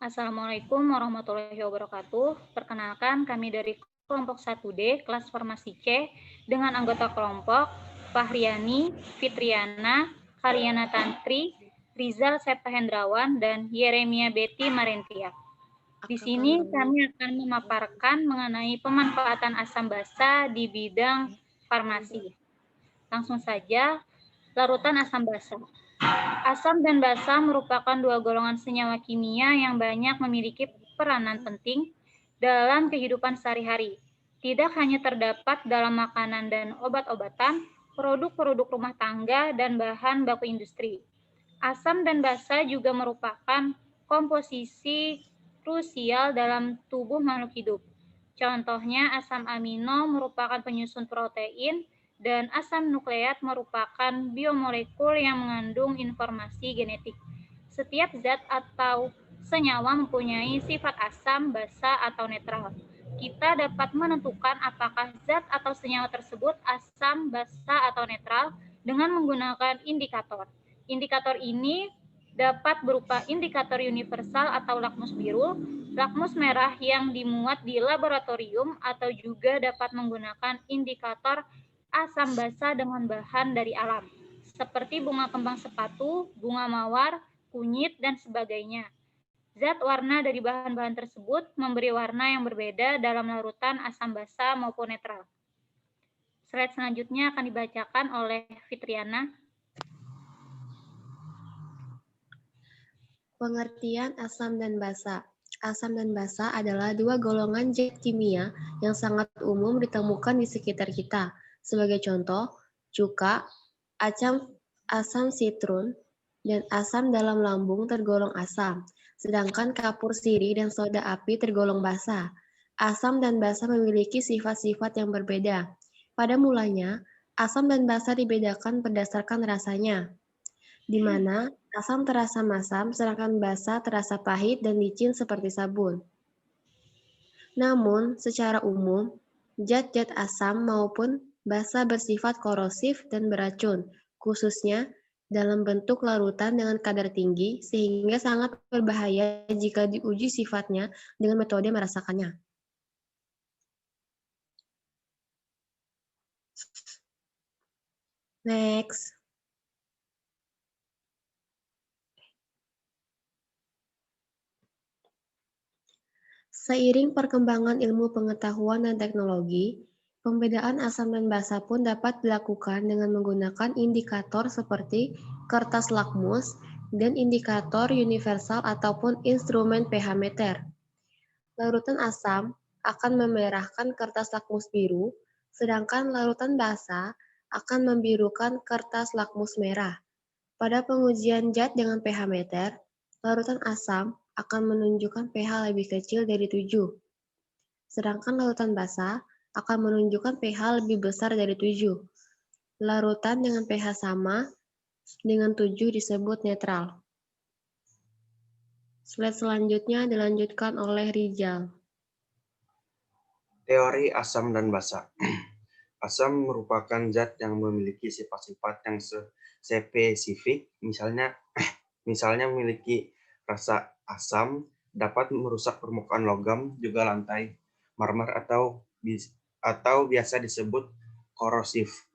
Assalamualaikum warahmatullahi wabarakatuh. Perkenalkan, kami dari kelompok 1D, kelas Farmasi C, dengan anggota kelompok Fahriani, Fitriana, Karyana Tantri, Rizal Septa Hendrawan, dan Yeremia Betty Marentia. Di sini kami akan memaparkan mengenai pemanfaatan asam basa di bidang farmasi. Langsung saja, larutan asam basa. Asam dan basa merupakan dua golongan senyawa kimia yang banyak memiliki peranan penting dalam kehidupan sehari-hari. Tidak hanya terdapat dalam makanan dan obat-obatan, produk-produk rumah tangga, dan bahan baku industri. Asam dan basa juga merupakan komposisi krusial dalam tubuh makhluk hidup. Contohnya, asam amino merupakan penyusun protein, dan asam nukleat merupakan biomolekul yang mengandung informasi genetik. Setiap zat atau senyawa mempunyai sifat asam, basa, atau netral. Kita dapat menentukan apakah zat atau senyawa tersebut asam, basa, atau netral dengan menggunakan indikator. Indikator ini dapat berupa indikator universal atau lakmus biru, lakmus merah yang dimuat di laboratorium, atau juga dapat menggunakan indikator asam basa dengan bahan dari alam, seperti bunga kembang sepatu, bunga mawar, kunyit, dan sebagainya. Zat warna dari bahan-bahan tersebut memberi warna yang berbeda dalam larutan asam basa maupun netral. Slide selanjutnya akan dibacakan oleh Fitriana. Pengertian asam dan basa. Asam dan basa adalah dua golongan zat kimia yang sangat umum ditemukan di sekitar kita. Sebagai contoh, cuka, asam sitrun, dan asam dalam lambung tergolong asam, sedangkan kapur sirih dan soda api tergolong basa. Asam dan basa memiliki sifat-sifat yang berbeda. Pada mulanya, asam dan basa dibedakan berdasarkan rasanya, di mana asam terasa masam, sedangkan basa terasa pahit dan licin seperti sabun. Namun, secara umum, zat-zat asam maupun basa bersifat korosif dan beracun, khususnya dalam bentuk larutan dengan kadar tinggi, sehingga sangat berbahaya jika diuji sifatnya dengan metode merasakannya. Next. Seiring perkembangan ilmu pengetahuan dan teknologi, pembedaan asam dan basa pun dapat dilakukan dengan menggunakan indikator seperti kertas lakmus dan indikator universal ataupun instrumen pH meter. Larutan asam akan memerahkan kertas lakmus biru, sedangkan larutan basa akan membirukan kertas lakmus merah. Pada pengujian zat dengan pH meter, larutan asam akan menunjukkan pH lebih kecil dari 7. Sedangkan larutan basa akan menunjukkan pH lebih besar dari 7. Larutan dengan pH sama dengan 7 disebut netral. Slide selanjutnya dilanjutkan oleh Rizal. Teori asam dan basa. Asam merupakan zat yang memiliki sifat-sifat yang spesifik, misalnya memiliki rasa asam, dapat merusak permukaan logam, juga lantai, marmer, atau biasa disebut korosif.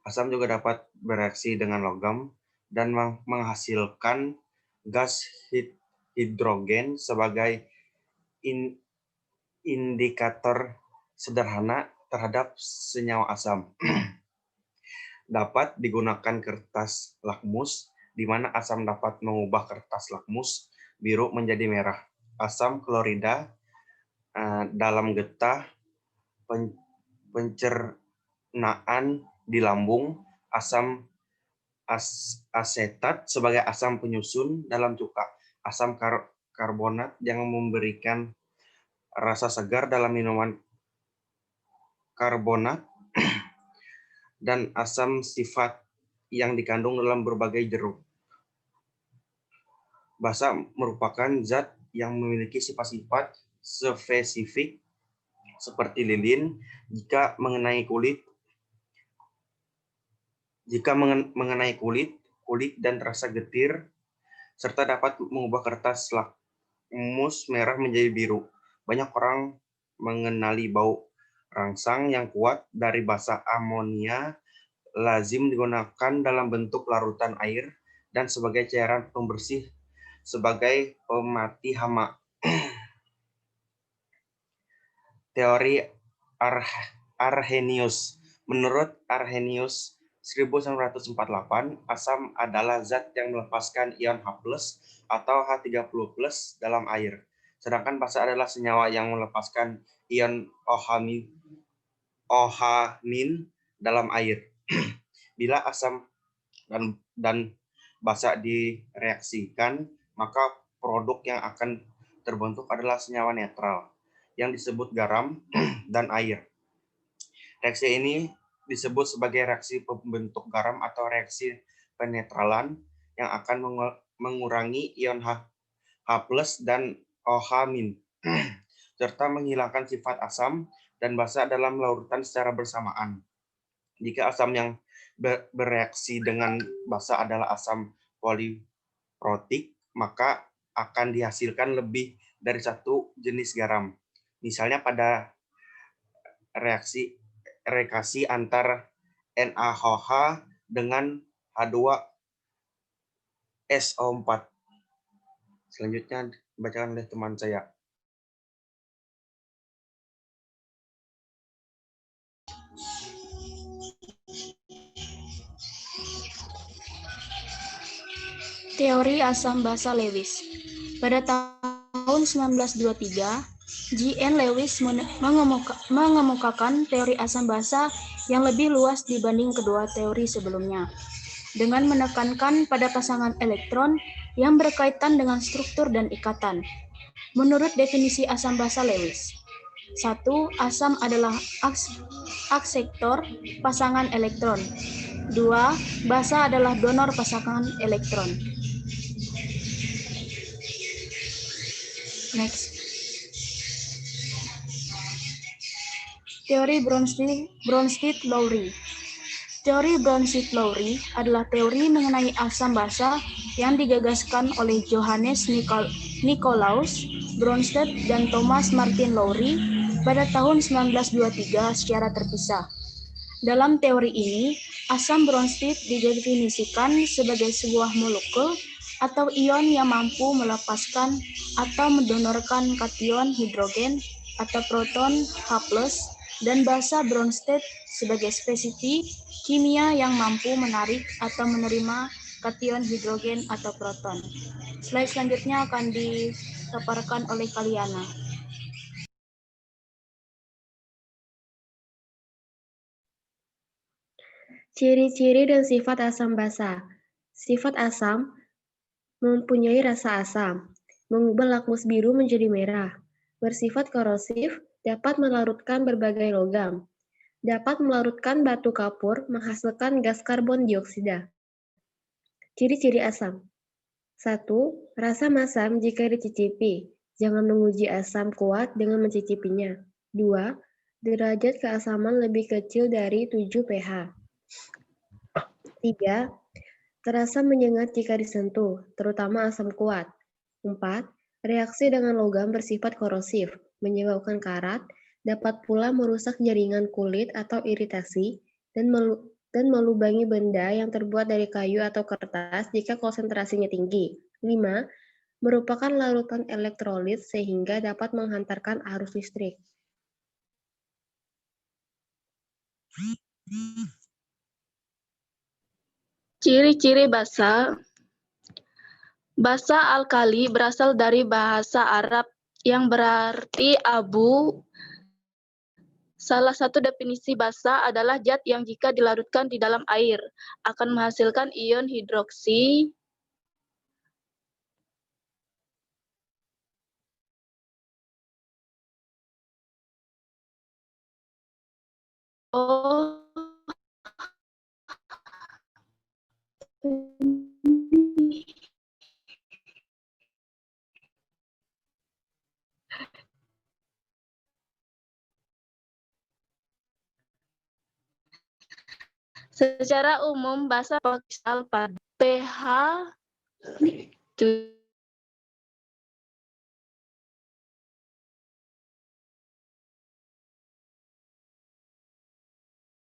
Asam juga dapat bereaksi dengan logam dan menghasilkan gas hidrogen sebagai indikator sederhana terhadap senyawa asam. Dapat digunakan kertas lakmus, di mana asam dapat mengubah kertas lakmus biru menjadi merah. Asam klorida dalam getah pencernaan di lambung, asam asetat sebagai asam penyusun dalam cuka, asam karbonat yang memberikan rasa segar dalam minuman karbonat, dan asam sifat yang dikandung dalam berbagai jeruk. Basa merupakan zat yang memiliki sifat-sifat spesifik seperti lilin jika mengenai kulit, kulit dan rasa getir, serta dapat mengubah kertas mus merah menjadi biru. Banyak orang mengenali bau rangsang yang kuat dari basa amonia lazim digunakan dalam bentuk larutan air dan sebagai cairan pembersih sebagai pemati hama. Teori Arrhenius. Menurut Arrhenius 1948, asam adalah zat yang melepaskan ion H+ atau H30+ dalam air. Sedangkan basa adalah senyawa yang melepaskan ion OH- dalam air. Bila asam dan basa direaksikan, maka produk yang akan terbentuk adalah senyawa netral yang disebut garam dan air. Reaksi ini disebut sebagai reaksi pembentuk garam atau reaksi penetralan yang akan mengurangi ion H+ dan OH- serta menghilangkan sifat asam dan basa dalam larutan secara bersamaan. Jika asam yang bereaksi dengan basa adalah asam poliprotik, maka akan dihasilkan lebih dari satu jenis garam. Misalnya pada reaksi antar NaOH dengan H2SO4. Selanjutnya dibacakan oleh teman saya. Teori asam basa Lewis. Pada tahun 1923, J.N. Lewis mengemukakan teori asam basa yang lebih luas dibanding kedua teori sebelumnya, dengan menekankan pada pasangan elektron yang berkaitan dengan struktur dan ikatan. Menurut definisi asam basa Lewis, 1. Asam adalah akseptor pasangan elektron. 2. Basa adalah donor pasangan elektron. Next. Teori Bronsted-Lowry. Teori Bronsted-Lowry adalah teori mengenai asam basa yang digagaskan oleh Johannes Nicolaus Bronsted dan Thomas Martin Lowry pada tahun 1923 secara terpisah. Dalam teori ini, asam Bronsted didefinisikan sebagai sebuah molekul atau ion yang mampu melepaskan atau mendonorkan kation hidrogen atau proton H+, dan basa Bronsted sebagai spesies kimia yang mampu menarik atau menerima kation hidrogen atau proton. Slide selanjutnya akan dipaparkan oleh Kaliana. Ciri-ciri dan sifat asam basa. Sifat asam mempunyai rasa asam, mengubah lakmus biru menjadi merah, bersifat korosif, dapat melarutkan berbagai logam, dapat melarutkan batu kapur, menghasilkan gas karbon dioksida. Ciri-ciri asam. 1. Rasa masam jika dicicipi. Jangan menguji asam kuat dengan mencicipinya. 2. Derajat keasaman lebih kecil dari 7 pH. 3. Terasa menyengat jika disentuh, terutama asam kuat. 4. Reaksi dengan logam bersifat korosif, menyebabkan karat, dapat pula merusak jaringan kulit atau iritasi, dan melubangi benda yang terbuat dari kayu atau kertas jika konsentrasinya tinggi. 5. Merupakan larutan elektrolit sehingga dapat menghantarkan arus listrik. Ciri-ciri basa. Basa alkali berasal dari bahasa Arab yang berarti abu. Salah satu definisi basa adalah zat yang jika dilarutkan di dalam air akan menghasilkan ion hidroksi, secara umum basa pakisal pada pH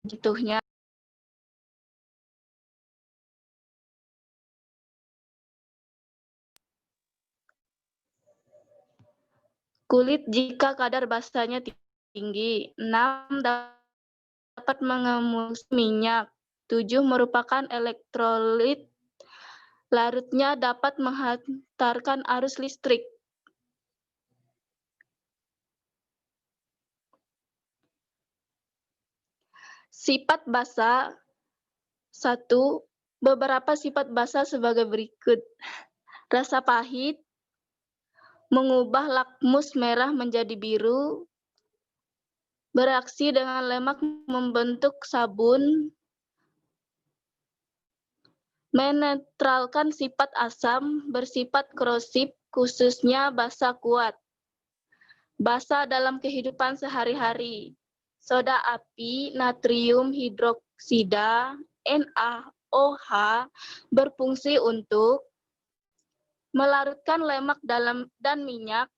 jatuhnya. Kulit jika kadar basanya tinggi. 6. Dapat mengemulsi minyak. 7. Merupakan elektrolit. Larutnya dapat menghantarkan arus listrik. Sifat basa. 1. Beberapa sifat basa sebagai berikut. Rasa pahit, mengubah lakmus merah menjadi biru, bereaksi dengan lemak membentuk sabun, menetralkan sifat asam, bersifat korosif, khususnya basa kuat. Basa dalam kehidupan sehari-hari. Soda api, natrium hidroksida, NaOH, berfungsi untuk melarutkan lemak dan minyak,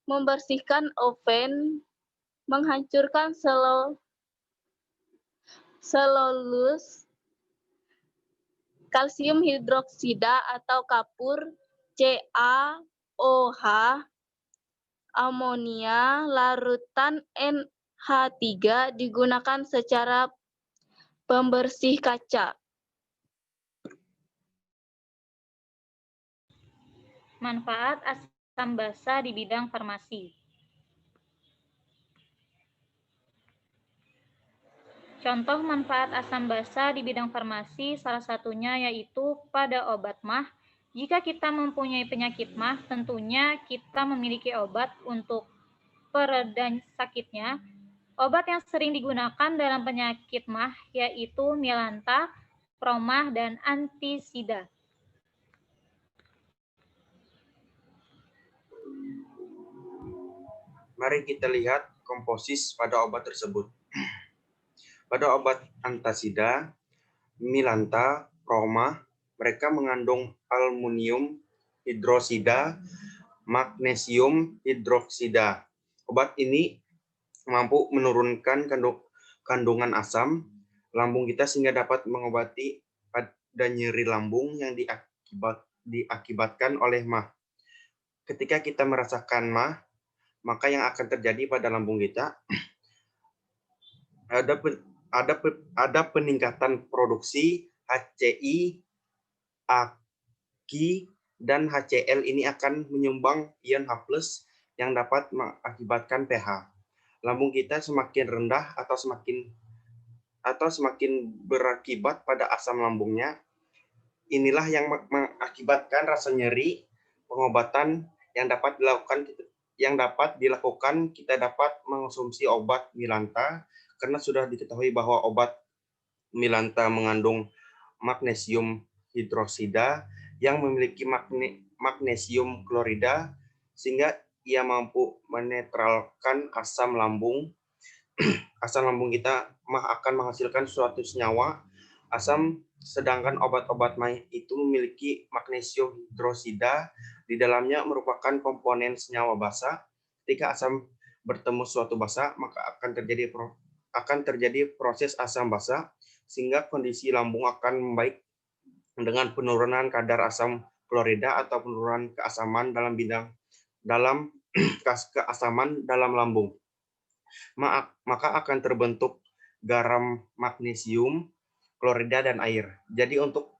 membersihkan oven, menghancurkan selulus, kalsium hidroksida atau kapur, CaOH, amonia, larutan NH3 digunakan secara pembersih kaca. Manfaat asam basa di bidang farmasi. Contoh manfaat asam basa di bidang farmasi salah satunya yaitu pada obat MAH. Jika kita mempunyai penyakit MAH, tentunya kita memiliki obat untuk pereda sakitnya. Obat yang sering digunakan dalam penyakit MAH yaitu Milanta, Promah, dan antisida. Mari kita lihat komposis pada obat tersebut. Pada obat antasida, Milanta, Promah, mereka mengandung aluminium hidroksida, magnesium hidroksida. Obat ini mampu menurunkan kandungan asam lambung kita sehingga dapat mengobati pada nyeri lambung yang diakibatkan oleh MAH. Ketika kita merasakan MAH, maka yang akan terjadi pada lambung kita ada peningkatan produksi HCI, AKI, dan HCl. Ini akan menyumbang ion H+ yang dapat mengakibatkan pH. Lambung kita semakin rendah atau semakin berakibat pada asam lambungnya. Inilah yang mengakibatkan rasa nyeri. Pengobatan yang dapat dilakukan kita dapat mengonsumsi obat Milanta karena sudah diketahui bahwa obat Milanta mengandung magnesium hidroksida yang memiliki magnesium klorida sehingga ia mampu menetralkan asam lambung. Asam lambung kita akan menghasilkan suatu senyawa asam, sedangkan obat-obat MAH itu memiliki magnesium hidroksida di dalamnya merupakan komponen senyawa basa. Ketika asam bertemu suatu basa, maka akan terjadi proses asam basa sehingga kondisi lambung akan membaik dengan penurunan kadar asam klorida atau penurunan keasaman keasaman dalam lambung. Maka akan terbentuk garam, magnesium, klorida, dan air. Jadi untuk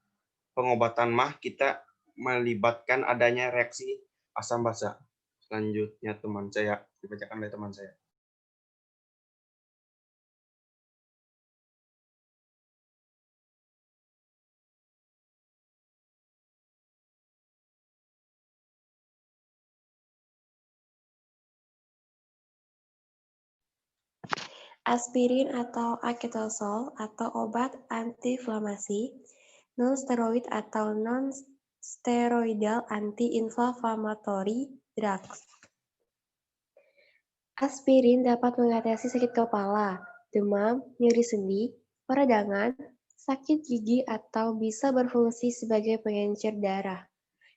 pengobatan MAH kita melibatkan adanya reaksi asam basa. Selanjutnya dibacakan oleh teman saya. Aspirin atau acetosol atau obat antiinflamasi, non-steroid atau non-steroidal anti-inflammatory drugs. Aspirin dapat mengatasi sakit kepala, demam, nyeri sendi, peradangan, sakit gigi, atau bisa berfungsi sebagai pengencer darah.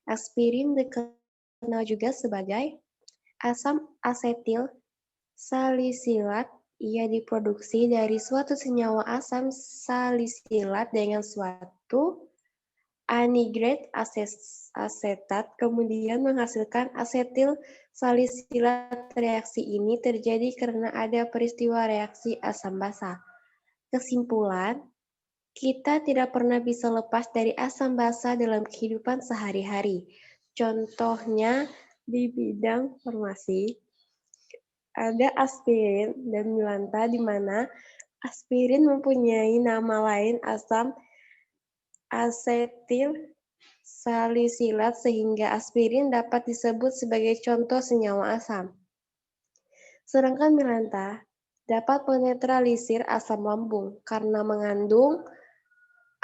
Aspirin dikenal juga sebagai asam asetil salisilat Ia diproduksi dari suatu senyawa asam salisilat dengan suatu anhidrat asetat, kemudian menghasilkan asetil salisilat. Reaksi ini terjadi karena ada peristiwa reaksi asam basa. Kesimpulan, kita tidak pernah bisa lepas dari asam basa dalam kehidupan sehari-hari. Contohnya di bidang farmasi, ada aspirin dan milanta, di mana aspirin mempunyai nama lain asam asetil salisilat, sehingga aspirin dapat disebut sebagai contoh senyawa asam. Sedangkan milanta dapat menetralisir asam lambung karena mengandung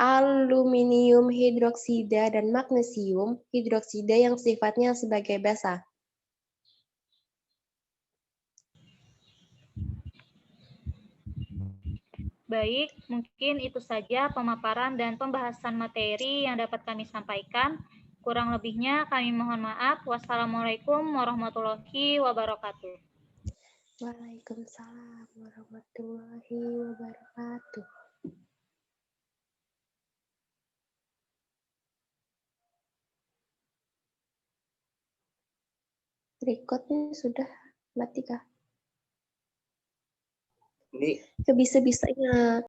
aluminium hidroksida dan magnesium hidroksida yang sifatnya sebagai basa. Baik, mungkin itu saja pemaparan dan pembahasan materi yang dapat kami sampaikan. Kurang lebihnya kami mohon maaf. Wassalamualaikum warahmatullahi wabarakatuh. Waalaikumsalam warahmatullahi wabarakatuh. Recordnya sudah mati kah? Ini Bisa-bisanya